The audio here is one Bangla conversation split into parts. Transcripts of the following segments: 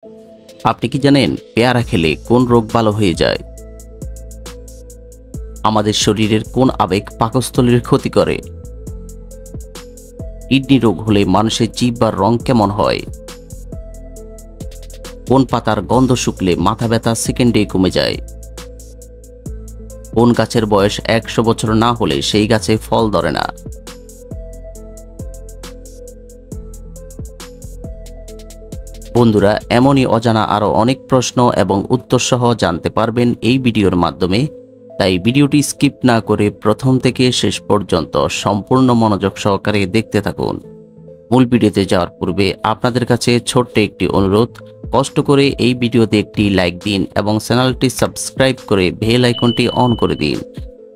আপনি কি জানেন পেয়ারা খেলে কোন রোগ ভালো হয়ে যায়? আমাদের শরীরের কোন আবেগ পাকস্থলীর ক্ষতি করে? কিডনি রোগ হলে মানুষের জিহ্বার রং কেমন হয়? কোন পাতার গন্ধ শুকলে মাথা ব্যথা সেকেন্ডে কমে যায়? কোন গাছের বয়স 100 বছর না হলে সেই গাছে ফল ধরে না? বন্ধুরা, এমনই অজানা আরও অনেক প্রশ্ন এবং উত্তর সহ জানতে পারবেন এই ভিডিওর মাধ্যমে। তাই ভিডিওটি স্কিপ না করে প্রথম থেকে শেষ পর্যন্ত সম্পূর্ণ মনোযোগ সহকারে দেখতে থাকুন। মূল ভিডিওতে যাওয়ার পূর্বে আপনাদের কাছে ছোট্ট একটি অনুরোধ, কষ্ট করে এই ভিডিওতে একটি লাইক দিন এবং চ্যানেলটি সাবস্ক্রাইব করে বেল আইকনটি অন করে দিন।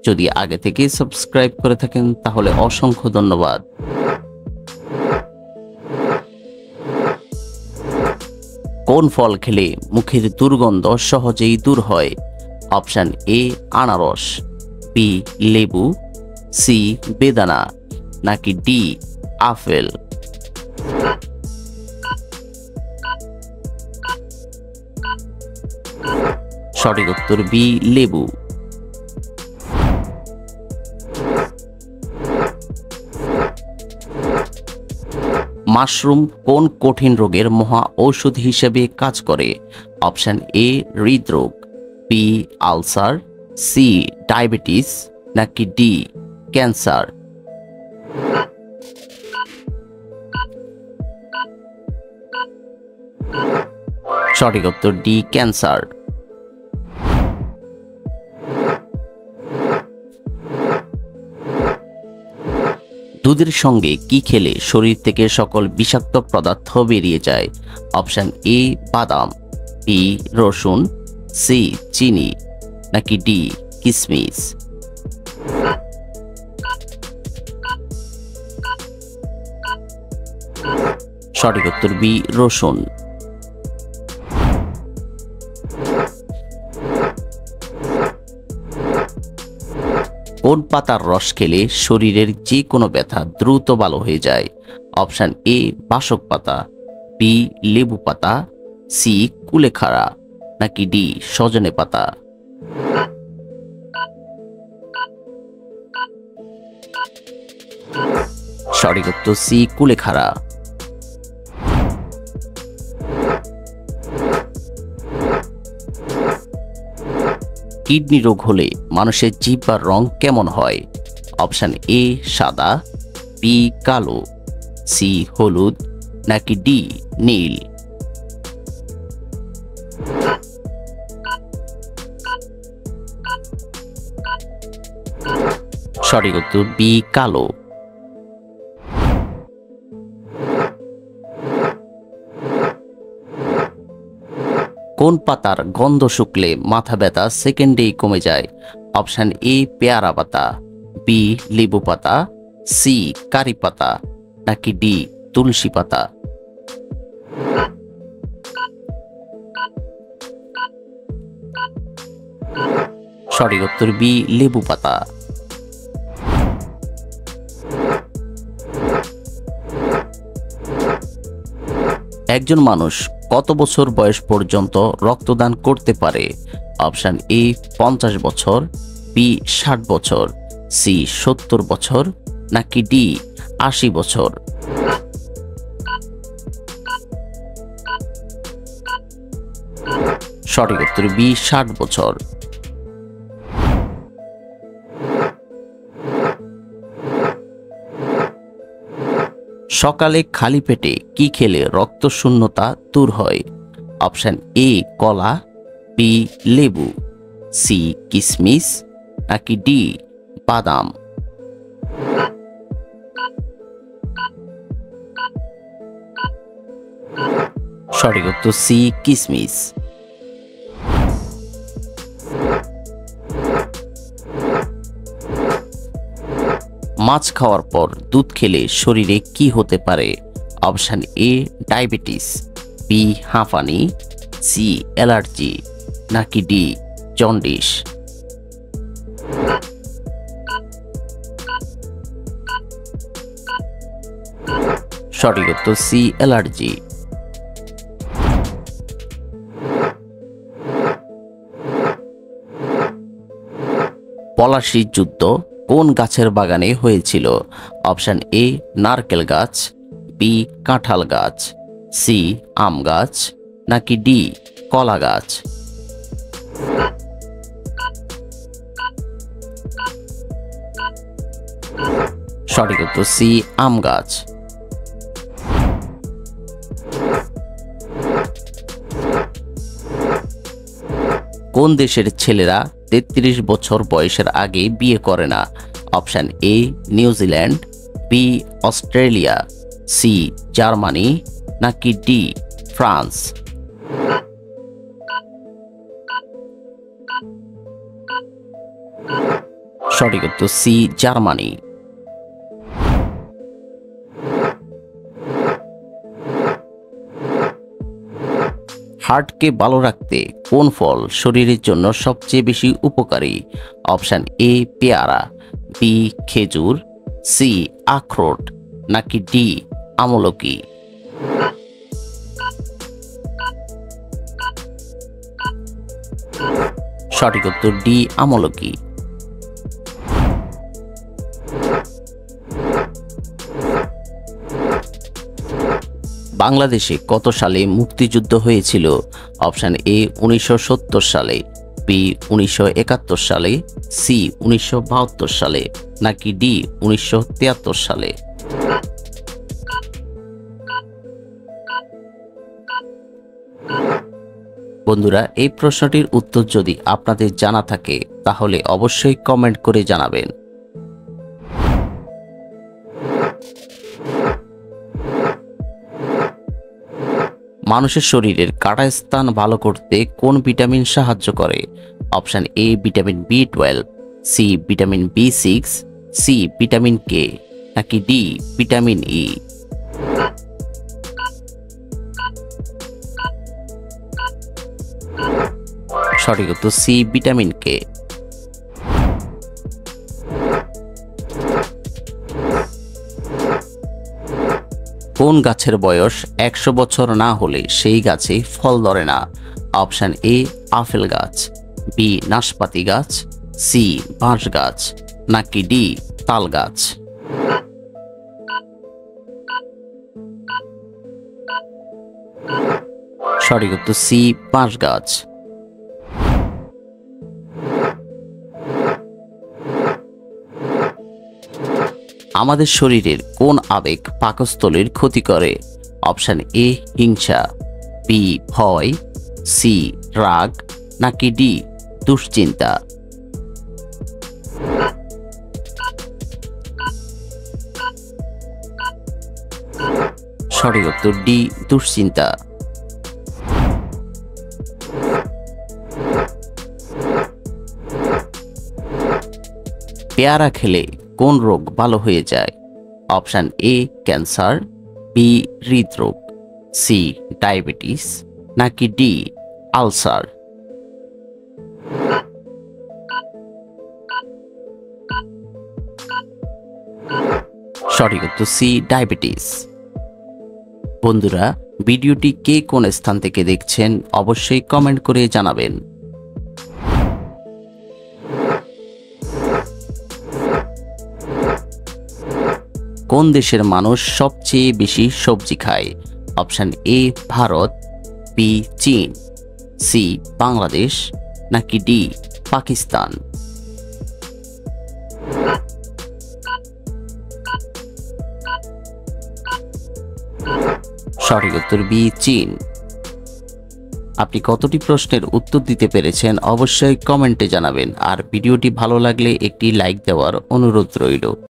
যদি আগে থেকে সাবস্ক্রাইব করে থাকেন তাহলে অসংখ্য ধন্যবাদ। কোন ফল খেলে মুখের দুর্গন্ধ সহজেই দূর হয়? অপশন এ আনারস, বি লেবু, সি বেদানা, নাকি ডি আপেল? সঠিক উত্তর বি লেবু। মাশরুম কোন কঠিন রোগের মহা ঔষধ হিসেবে কাজ করে? অপশন এ হৃদরোগ, বি আলসার, সি ডায়াবেটিস, নাকি ডি ক্যান্সার? সঠিক উত্তর ডি ক্যান্সার। দুধের সঙ্গে কি খেলে শরীর থেকে সকল বিষাক্ত পদার্থ বেরিয়ে যায়? অপশন এ বাদাম, বি রসুন, সি চিনি, নাকি ডি কিশমিশ? সঠিক উত্তর বি রসুন। কোন পাতার রস খেলে শরীরের যে কোনো ব্যথা দ্রুত ভালো হয়ে যায়? অপশন এ বাসক পাতা, বি লেবু পাতা, সি কুলেখাড়া, নাকি ডি সজনে পাতা? সঠিক উত্তর সি কুলেখাড়া। কিডনি রোগ হলে মানুষের জিহ্বার রং কেমন হয়? অপশন এ সাদা, বি কালো, সি হলুদ, নাকি ডি নীল? সঠিক উত্তর বি কালো। কোন পাতার গন্ধ শুকলে মাথা ব্যথা সেকেন্ডেই কমে যায়? অপশন এ পেয়ারা পাতা, বি লেবু পাতা, সি কারি পাতা, নাকি ডি তুলসী পাতা? সঠিক উত্তর বি লেবু পাতা। একজন মানুষ কত বছর বয়স পর্যন্ত রক্তদান করতে পারে? অপশন এ 50 বছর, বি 60 বছর, সি 70 বছর, নাকি ডি 80 বছর? সঠিক উত্তর বি 60 বছর। সকালে খালি পেটে কি খেলে রক্ত শূন্যতা দূর হয়? অপশন এ কলা, বি লেবু, সি কিশমিশ, নাকি ডি বাদাম? সঠিক উত্তর সি কিশমিশ। মাছ খাওয়ার পর দুধ খেলে শরীরে কি হতে পারে? অপশন এ ডায়াবেটিস, বি হাঁফানি, সি অ্যালার্জি, নাকি ডি জন্ডিস? সঠিক উত্তর সি অ্যালার্জি। পলাশীর যুদ্ধ কোন গাছের বাগানে হয়েছিল? অপশন এ নারকেল গাছ, বি কাঁঠাল গাছ, সি আম গাছ, নাকি ডি কলা গাছ? সঠিক উত্তর সি আম গাছ। কোন দেশের ছেলেরা 33 বছর বয়সের আগে বিয়ে করে না? Option A New Zealand, B Australia, C Germany, নাকি ডি ফ্রান্স? সঠিক উত্তর সি জার্মানি। হার্টকে ভালো রাখতে কোন ফল শরীরের জন্য সবচেয়ে বেশি উপকারী? অপশন এ পেয়ারা, বি খেজুর, সি আখরোট, নাকি ডি আমলকি? সঠিক উত্তর ডি আমলকি। বাংলাদেশে কত সালে মুক্তিযুদ্ধ হয়েছিল? অপশন এ 1970 সালে, বি 1971 সালে, সি 1972 সালে, নাকি ডি 1973 সালে? বন্ধুরা, এই প্রশ্নটির উত্তর যদি আপনাদের জানা থাকে তাহলে অবশ্যই কমেন্ট করে জানাবেন। মানুষের শরীরের কাটা স্থান ভালো করতে কোন ভিটামিন সাহায্য করে? Option A vitamin B12, C vitamin B6, C vitamin K, নাকি ডি ভিটামিন ই? সঠিক উত্তর সি ভিটামিন কে। কোন গাছের বয়স 100 বছর না হলে সেই গাছে ফল ধরে না? অপশন এ আপেল গাছ, বি নাশপাতি গাছ, সি বাঁশ গাছ, নাকি ডি তাল গাছ? সঠিক উত্তর সি বাঁশ গাছ। আমাদের শরীরের কোন আবেগ পাকস্থলীর ক্ষতি করে? অপশন এ হিংসা, বি ভয়, সি রাগ, নাকি ডি দুশ্চিন্তা? সঠিক উত্তর ডি দুশ্চিন্তা। পেয়ারা খেলে কোন রোগ ভালো হয়ে যায়? অপশন এ ক্যান্সার, বি হৃদরোগ, সি ডায়াবেটিস, নাকি ডি আলসার? সঠিক উত্তর সি ডায়াবেটিস। বন্ধুরা, ভিডিওটি কে কোন স্থান থেকে দেখছেন অবশ্যই কমেন্ট করে জানাবেন। কোন দেশের মানুষ সবচেয়ে বেশি সবজি খায়? অপশন এ ভারত, বি চীন, সি বাংলাদেশ, নাকি ডি পাকিস্তান? সঠিক উত্তর বি চীন। আপনি কতটি প্রশ্নের উত্তর দিতে পেরেছেন অবশ্যই কমেন্টে জানাবেন, আর ভিডিওটি ভালো লাগলে একটি লাইক দেওয়ার অনুরোধ রইল।